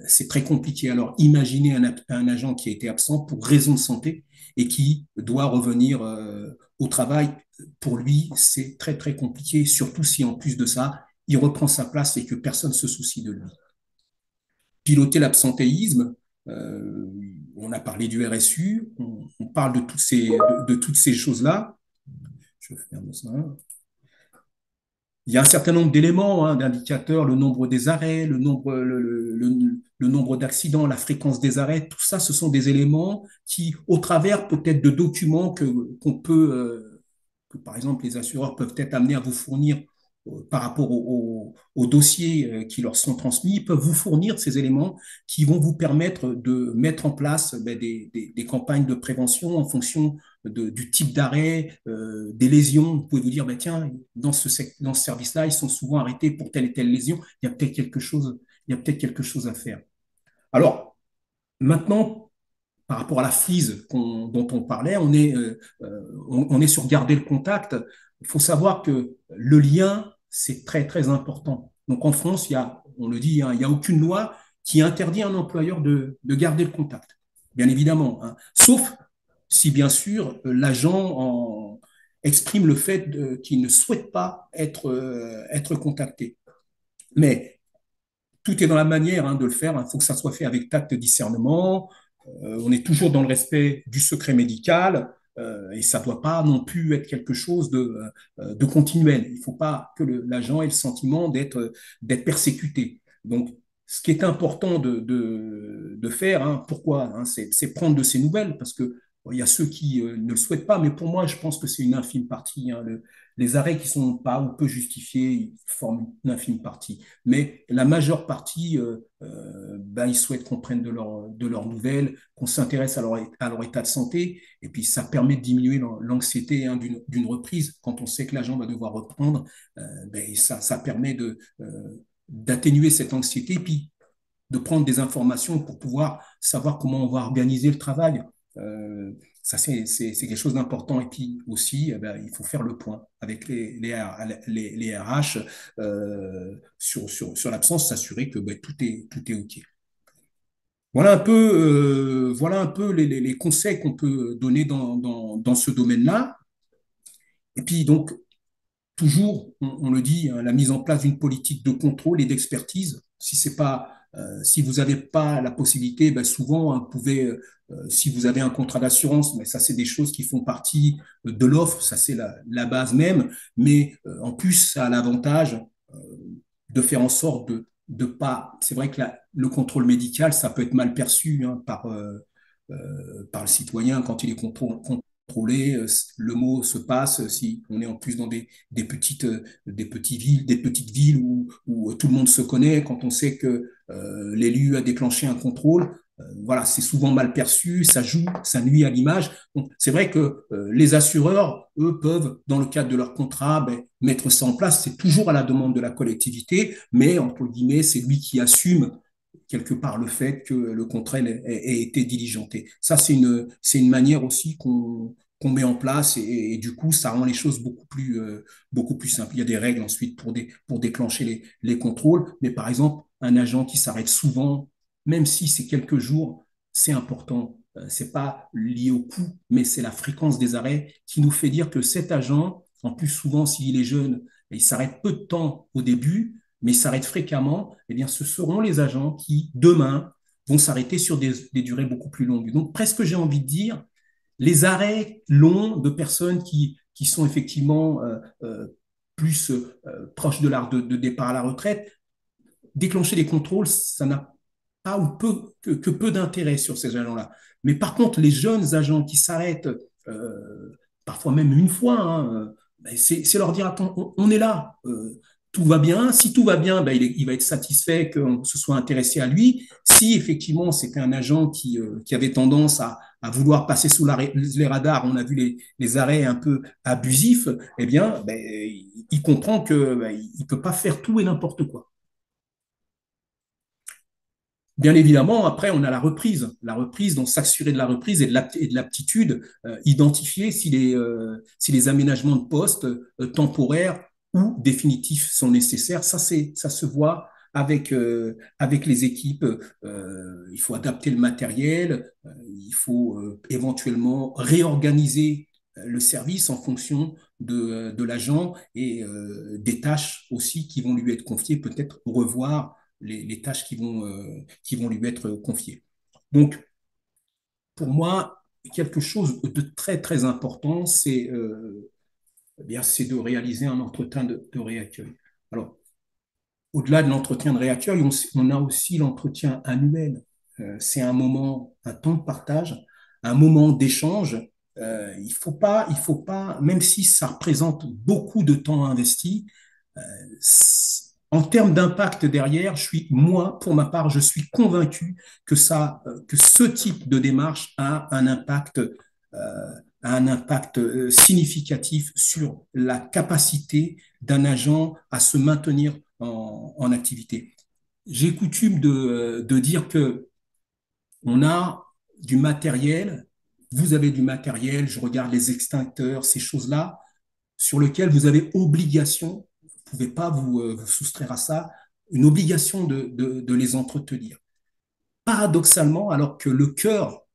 [SPEAKER 1] c'est très compliqué. Alors, imaginez un agent qui a été absent pour raison de santé et qui doit revenir au travail. Pour lui, c'est très, très compliqué, surtout si en plus de ça, il reprend sa place et que personne ne se soucie de lui. Piloter l'absentéisme, euh, on a parlé du RSU, on parle de toutes ces choses-là. Je ferme ça. Il y a un certain nombre d'éléments, hein, d'indicateurs, le nombre des arrêts, le nombre d'accidents, la fréquence des arrêts, tout ça, ce sont des éléments qui, au travers peut-être de documents qu'on peut, que par exemple les assureurs peuvent être amenés à vous fournir par rapport aux dossiers qui leur sont transmis, ils peuvent vous fournir ces éléments qui vont vous permettre de mettre en place des campagnes de prévention en fonction du type d'arrêt, des lésions. Vous pouvez vous dire, ben, tiens, dans ce service-là, ils sont souvent arrêtés pour telle et telle lésion. Il y a peut-être quelque chose à faire. Alors, maintenant, par rapport à la frise dont on parlait, on est sur garder le contact. Il faut savoir que le lien, c'est très, très important. Donc en France, on le dit, hein, il n'y a aucune loi qui interdit à un employeur de garder le contact, bien évidemment, hein. Sauf si, bien sûr, exprime le fait qu'il ne souhaite pas être contacté. Mais tout est dans la manière, hein, de le faire. Il faut que ça soit fait avec tact et discernement. On est toujours dans le respect du secret médical, et ça ne doit pas non plus être quelque chose de continuel. Il ne faut pas que l'agent ait le sentiment d'être persécuté. Donc, ce qui est important de faire, hein, pourquoi, hein, c'est prendre de ces nouvelles, parce que bon, il y a ceux qui ne le souhaitent pas, mais pour moi, je pense que c'est une infime partie, hein. Les arrêts qui ne sont pas ou peu justifiés, ils forment une infime partie. Mais la majeure partie, ben, ils souhaitent qu'on prenne de leurs nouvelles, qu'on s'intéresse à leur état de santé, et puis ça permet de diminuer l'anxiété, hein, d'une reprise. Quand on sait que l'agent va devoir reprendre, ben, ça permet d'atténuer cette anxiété, et puis de prendre des informations pour pouvoir savoir comment on va organiser le travail. Euh, Ça, c'est quelque chose d'important. Et puis aussi, eh ben, il faut faire le point avec les RH sur l'absence, s'assurer que ben, tout est OK. Voilà un peu les conseils qu'on peut donner dans ce domaine-là. Et puis, donc, toujours, on le dit, hein, la mise en place d'une politique de contrôle et d'expertise. Si vous n'avez pas la possibilité, ben souvent, hein, vous pouvez, si vous avez un contrat d'assurance, mais ça, c'est des choses qui font partie de l'offre, ça, c'est la base même. Mais en plus, ça a l'avantage de faire en sorte de pas. C'est vrai que le contrôle médical, ça peut être mal perçu, hein, par le citoyen quand il est contrôlé. Le mot se passe si on est en plus dans des petites villes où tout le monde se connaît, quand on sait que l'élu a déclenché un contrôle. Voilà, c'est souvent mal perçu, ça joue, ça nuit à l'image. Donc, c'est vrai que les assureurs, eux, peuvent, dans le cadre de leur contrat, ben, mettre ça en place. C'est toujours à la demande de la collectivité, mais entre guillemets, c'est lui qui assume quelque part le fait que le contrat ait été diligenté. Ça, c'est une manière aussi qu'on met en place, et du coup, ça rend les choses beaucoup plus simples. Il y a des règles ensuite pour déclencher les contrôles, mais par exemple, un agent qui s'arrête souvent, même si c'est quelques jours, c'est important. C'est pas lié au coût, mais c'est la fréquence des arrêts qui nous fait dire que cet agent, en plus souvent s'il est jeune, il s'arrête peu de temps au début, mais s'arrêtent fréquemment, eh bien, ce seront les agents qui, demain, vont s'arrêter sur des durées beaucoup plus longues. Donc, presque, j'ai envie de dire, les arrêts longs de personnes qui sont effectivement plus proches de départ à la retraite, déclencher des contrôles, ça n'a pas ou que peu d'intérêt sur ces agents-là. Mais par contre, les jeunes agents qui s'arrêtent, parfois même une fois, hein, c'est leur dire, attends, on est là. tout va bien. Si tout va bien, ben, il va être satisfait qu'on se soit intéressé à lui. Si effectivement c'était un agent qui avait tendance à vouloir passer sous les radars, on a vu les arrêts un peu abusifs, eh bien, ben, il comprend que ben, il peut pas faire tout et n'importe quoi. Bien évidemment, après, on a la reprise, donc s'assurer de la reprise et de l'aptitude, identifier si les aménagements de poste temporaires ou définitifs sont nécessaires. Ça se voit avec les équipes. Il faut adapter le matériel, il faut éventuellement réorganiser le service en fonction de l'agent et des tâches aussi qui vont lui être confiées, peut-être revoir les tâches qui vont lui être confiées. Donc, pour moi, quelque chose de très, très important, eh bien, c'est de réaliser un entretien de réaccueil. Alors, au-delà de l'entretien de réaccueil, on a aussi l'entretien annuel. C'est un moment, un temps de partage, un moment d'échange. Il faut pas, même si ça représente beaucoup de temps investi, euh, en termes d'impact derrière, moi, pour ma part, je suis convaincu que ce type de démarche a un impact significatif sur la capacité d'un agent à se maintenir en activité. J'ai coutume de dire que on a du matériel, vous avez du matériel, je regarde les extincteurs, ces choses-là, sur lesquelles vous avez obligation, vous ne pouvez pas vous soustraire à ça, une obligation de les entretenir. Paradoxalement, alors que le cœur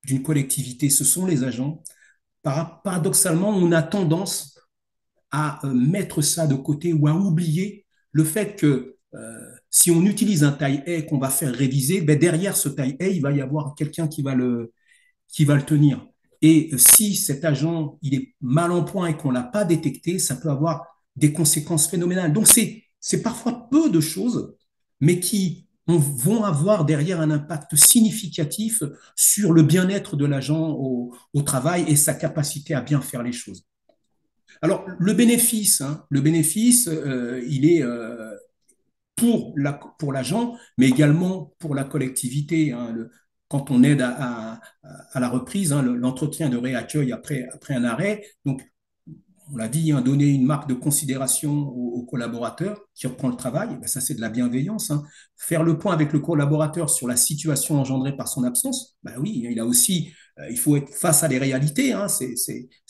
[SPEAKER 1] d'une collectivité, ce sont les agents, paradoxalement, on a tendance à mettre ça de côté ou à oublier le fait que si on utilise un taille A qu'on va faire réviser, ben derrière ce taille A, il va y avoir quelqu'un qui va le tenir. Et si cet agent il est mal en point et qu'on ne l'a pas détecté, ça peut avoir des conséquences phénoménales. Donc c'est parfois peu de choses, mais qui vont avoir derrière un impact significatif sur le bien-être de l'agent au travail et sa capacité à bien faire les choses. Alors, le bénéfice il est pour l'agent, mais également pour la collectivité. Hein, quand on aide à la reprise, hein, l'entretien de réaccueil après un arrêt. Donc, on l'a dit, hein, donner une marque de considération au collaborateur qui reprend le travail, ben ça c'est de la bienveillance. Hein. Faire le point avec le collaborateur sur la situation engendrée par son absence, ben oui, il a aussi, il faut être face à les réalités, hein, c'est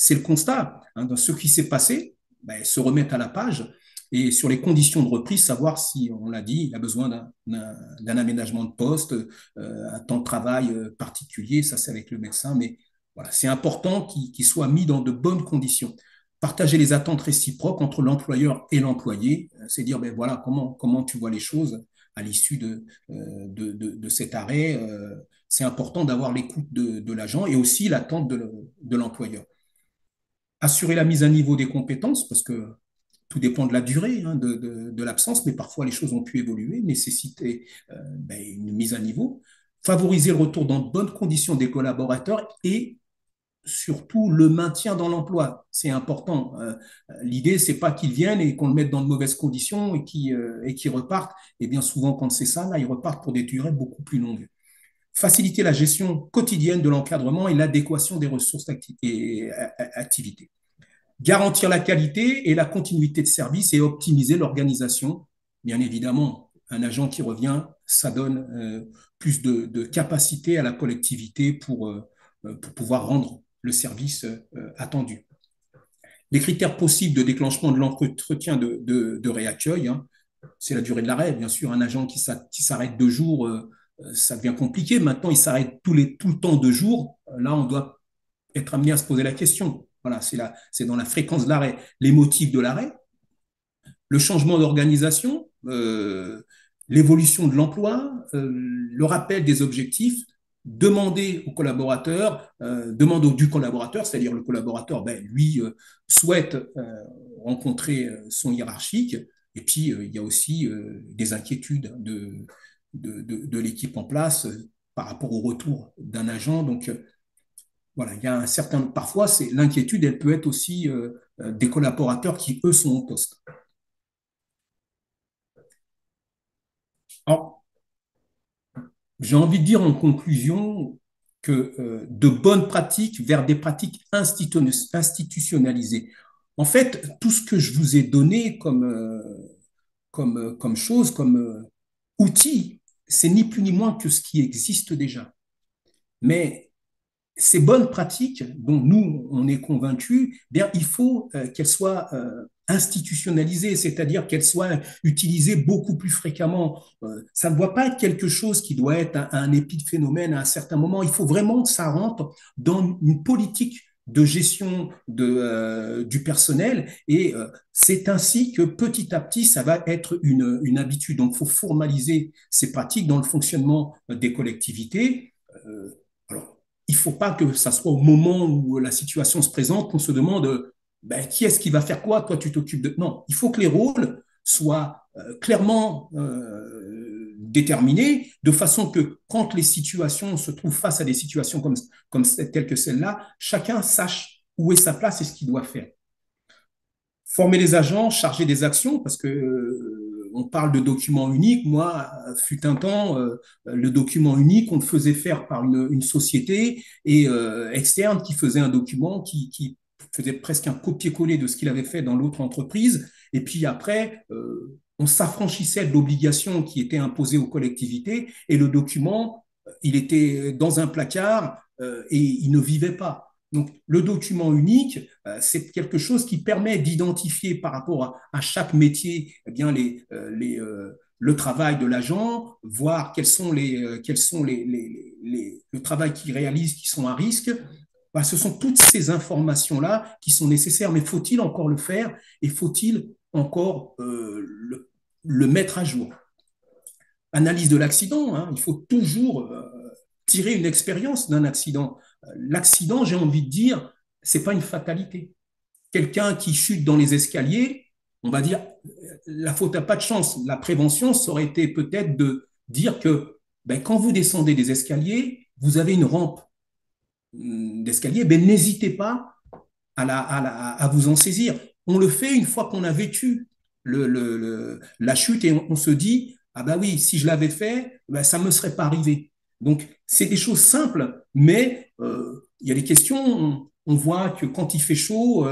[SPEAKER 1] le constat. Hein, dans ce qui s'est passé, ben, se remettre à la page et sur les conditions de reprise, savoir si, on l'a dit, il a besoin d'un aménagement de poste, un temps de travail particulier, ça c'est avec le médecin, mais voilà, c'est important qu'il soit mis dans de bonnes conditions. Partager les attentes réciproques entre l'employeur et l'employé, c'est dire ben voilà comment tu vois les choses à l'issue de cet arrêt. C'est important d'avoir l'écoute de l'agent et aussi l'attente de l'employeur. Assurer la mise à niveau des compétences, parce que tout dépend de la durée hein, de l'absence, mais parfois les choses ont pu évoluer, nécessiter ben, une mise à niveau. Favoriser le retour dans de bonnes conditions des collaborateurs et surtout le maintien dans l'emploi. C'est important. L'idée, c'est pas qu'ils viennent et qu'on le mette dans de mauvaises conditions et qu'ils repartent. Et bien souvent, quand c'est ça, là, ils repartent pour des durées beaucoup plus longues. Faciliter la gestion quotidienne de l'encadrement et l'adéquation des ressources et activités. Garantir la qualité et la continuité de service et optimiser l'organisation. Bien évidemment, un agent qui revient, ça donne plus de capacité à la collectivité pour pouvoir rendre le service attendu. Les critères possibles de déclenchement de l'entretien de réaccueil, hein, c'est la durée de l'arrêt. Bien sûr, un agent qui s'arrête 2 jours, ça devient compliqué. Maintenant, il s'arrête tout le temps 2 jours. Là, on doit être amené à se poser la question. Voilà, c'est dans la fréquence de l'arrêt. Les motifs de l'arrêt, le changement d'organisation, l'évolution de l'emploi, le rappel des objectifs, demander au collaborateur, demander du collaborateur, c'est-à-dire le collaborateur, ben, lui, souhaite rencontrer son hiérarchique, et puis il y a aussi des inquiétudes de l'équipe en place par rapport au retour d'un agent. Donc, voilà, il y a un certain, parfois, c'est l'inquiétude, elle peut être aussi des collaborateurs qui, eux, sont au poste. Alors, j'ai envie de dire en conclusion que de bonnes pratiques vers des pratiques institutionnalisées. En fait, tout ce que je vous ai donné comme chose, comme outil, c'est ni plus ni moins que ce qui existe déjà. Mais ces bonnes pratiques dont nous, on est convaincus, bien, il faut qu'elles soient institutionnalisées, c'est-à-dire qu'elles soient utilisées beaucoup plus fréquemment. Ça ne doit pas être quelque chose qui doit être un épiphénomène à un certain moment. Il faut vraiment que ça rentre dans une politique de gestion du personnel et c'est ainsi que petit à petit, ça va être une habitude. Donc, il faut formaliser ces pratiques dans le fonctionnement des collectivités. Alors, il ne faut pas que ça soit au moment où la situation se présente qu'on se demande ben, qui est-ce qui va faire quoi, toi tu t'occupes de... Non, il faut que les rôles soient clairement déterminés de façon que quand les situations se trouvent face à des situations telles que celle-là, chacun sache où est sa place et ce qu'il doit faire. Former les agents, charger des actions, parce que on parle de document unique. Moi, fut un temps, le document unique, on le faisait faire par une société et externe qui faisait un document qui faisait presque un copier-coller de ce qu'il avait fait dans l'autre entreprise. Et puis après, on s'affranchissait de l'obligation qui était imposée aux collectivités et le document, il était dans un placard et il ne vivait pas. Donc, le document unique, c'est quelque chose qui permet d'identifier par rapport à chaque métier eh bien, le travail de l'agent, voir quels sont le travail qu'il réalise qui sont à risque. Ben, ce sont toutes ces informations-là qui sont nécessaires, mais faut-il encore le faire et faut-il encore le mettre à jour? Analyse de l'accident, hein, il faut toujours tirer une expérience d'un accident. L'accident, j'ai envie de dire, c'est pas une fatalité. Quelqu'un qui chute dans les escaliers, on va dire, la faute n'a pas de chance. La prévention, ça aurait été peut-être de dire que ben, quand vous descendez des escaliers, vous avez une rampe d'escalier, ben, n'hésitez pas à vous en saisir. On le fait une fois qu'on a vécu la chute et on se dit, ah bah oui, si je l'avais fait, ben, ça ne me serait pas arrivé. Donc, c'est des choses simples, mais il y a des questions. On voit que quand il fait chaud,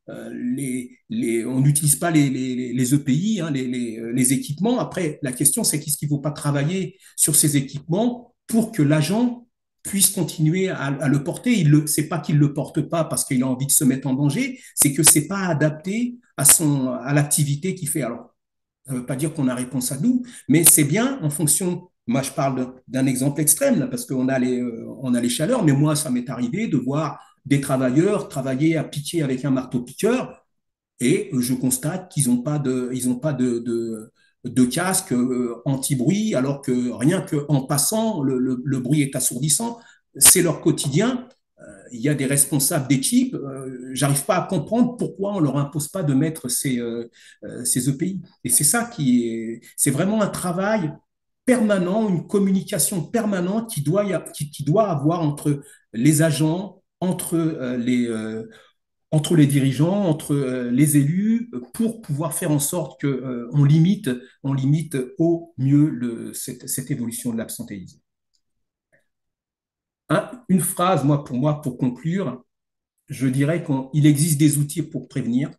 [SPEAKER 1] on n'utilise pas les EPI, hein, les équipements. Après, la question, c'est qu'est-ce qu'il ne faut pas travailler sur ces équipements pour que l'agent puisse continuer à le porter. C'est pas qu'il le porte pas parce qu'il a envie de se mettre en danger, c'est que c'est pas adapté à l'activité qu'il fait. Alors, ça veut pas dire qu'on a réponse à nous, mais c'est bien en fonction. Moi, je parle d'un exemple extrême là, parce qu'on a on a les chaleurs, mais moi, ça m'est arrivé de voir des travailleurs travailler à piquer avec un marteau-piqueur et je constate qu'ils n'ont pas de casque anti-bruit, alors que rien qu'en passant, le bruit est assourdissant. C'est leur quotidien. Il y a des responsables d'équipe. J'arrive pas à comprendre pourquoi on leur impose pas de mettre ces EPI. Et c'est ça c'est vraiment un travail permanent, une communication permanente qui doit avoir entre les agents, entre les dirigeants, entre les élus, pour pouvoir faire en sorte que on limite au mieux cette évolution de l'absentéisme. Une phrase, pour moi, pour conclure, je dirais qu'il existe des outils pour prévenir,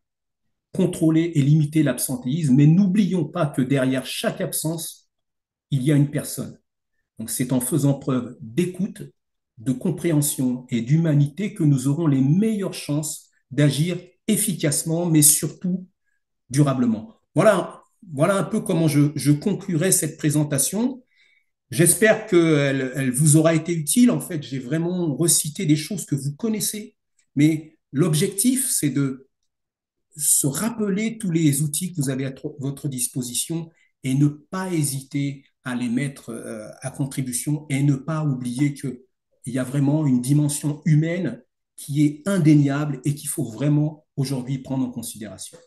[SPEAKER 1] contrôler et limiter l'absentéisme, mais n'oublions pas que derrière chaque absence, il y a une personne. Donc c'est en faisant preuve d'écoute, de compréhension et d'humanité que nous aurons les meilleures chances d'agir efficacement, mais surtout durablement. Voilà un peu comment je conclurai cette présentation. J'espère qu'elle vous aura été utile. En fait, j'ai vraiment recité des choses que vous connaissez, mais l'objectif, c'est de se rappeler tous les outils que vous avez à votre disposition et ne pas hésiter à les mettre à contribution et ne pas oublier qu'il y a vraiment une dimension humaine qui est indéniable et qu'il faut vraiment aujourd'hui prendre en considération.